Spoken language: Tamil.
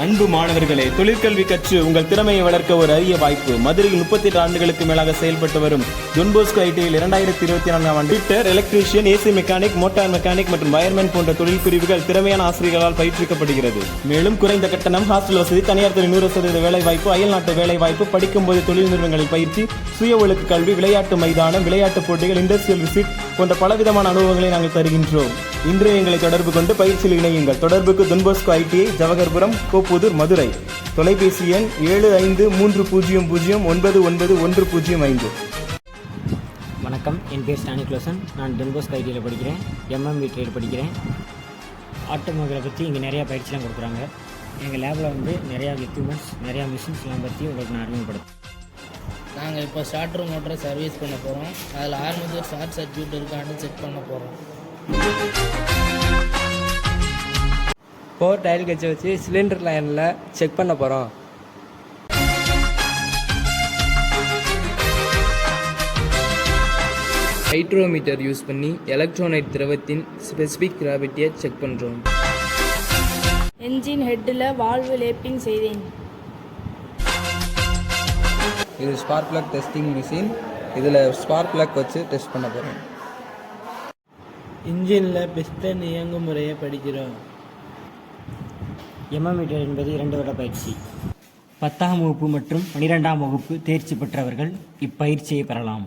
அன்பு மாணவர்களே, தொழிற்கல்வி கற்று உங்கள் திறமையை வளர்க்க ஒரு அரிய வாய்ப்பு. மதுரையில் 38 ஆண்டுகளுக்கு மேலாக செயல்பட்டு வரும் டொன் போஸ்கோ ஐடியில் 2024 ஆண்டு fitter, electrician, AC mechanic, motor mechanic மற்றும் வயர்மேன் போன்ற தொழில் பிரிவுகள் திறமையான ஆசிரியர்களால் பயிற்றுவிக்கப்படுகிறது. மேலும் குறைந்த கட்டணம், ஹாஸ்டல் வசதி, தனியார் துறை 100% வேலை வாய்ப்பு, அயல் நாட்டு வேலை வாய்ப்பு, படிக்கும்போது தொழில் நிறுவனங்களில் பயிற்சி, சுய ஒழுக்கு கல்வி, விளையாட்டு மைதானம், விளையாட்டுப் போட்டிகள், இண்டஸ்ட்ரியல் விசிட் போன்ற பலவிதமான அனுபவங்களை நாங்கள் தருகின்றோம். இன்று எங்களை தொடர்பு கொண்டு பயிற்சியில் இணையுங்கள். தொடர்புக்கு ton Bosco ITI, Jawaharpuram, கோப்பூதூர், Madurai. தொலைபேசி எண் 7530099105. வணக்கம், என் பேர் ஸ்டானிக்லோசன். நான் டொன் போஸ்கோ ஐடியில் படிக்கிறேன். எம்எம்பி ட்ரேட் படிக்கிறேன். ஆட்டோமொபைலை பற்றி இங்கே நிறையா பயிற்சிலாம் கொடுக்குறாங்க. எங்கள் லேபில் வந்து நிறையா எக்யூப்மெண்ட்ஸ், நிறையா மிஷின்ஸ்லாம் பற்றி உங்களுக்கு நான் அறிமுகப்படுத்துகிறேன். நாங்கள் இப்போ ஸ்டார்டர் மோட்டரை சர்வீஸ் பண்ண போகிறோம். அதில் ஆர்மேச்சர் ஷார்ட் சர்க்யூட் இருக்கான்னு செக் பண்ண போகிறோம். போர் டயல் கட்சி வச்சு சிலிண்டர் லைனில் செக் பண்ண போகிறோம். ஹைட்ரோமீட்டர் யூஸ் பண்ணி எலக்ட்ரானைட் திரவத்தின் ஸ்பெசிஃபிக் கிராவிட்டியை செக் பண்ணுறோம். என்ஜின் ஹெட்டில் வால்வு லேப்பிங் செய்தேன். இது ஸ்பார்க் பிளக் டெஸ்டிங் மிஷின். இதில் ஸ்பார்க் பிளக் வச்சு டெஸ்ட் பண்ண போகிறோம். இன்ஜினில் பிஸ்டன் இயங்கும் முறையை படிக்கிறோம். எம்எம்பி ட்ரேட் என்பது 2 வருட பயிற்சி. 10ஆம் வகுப்பு மற்றும் 12ஆம் வகுப்பு தேர்ச்சி பெற்றவர்கள் இப்பயிற்சியை பெறலாம்.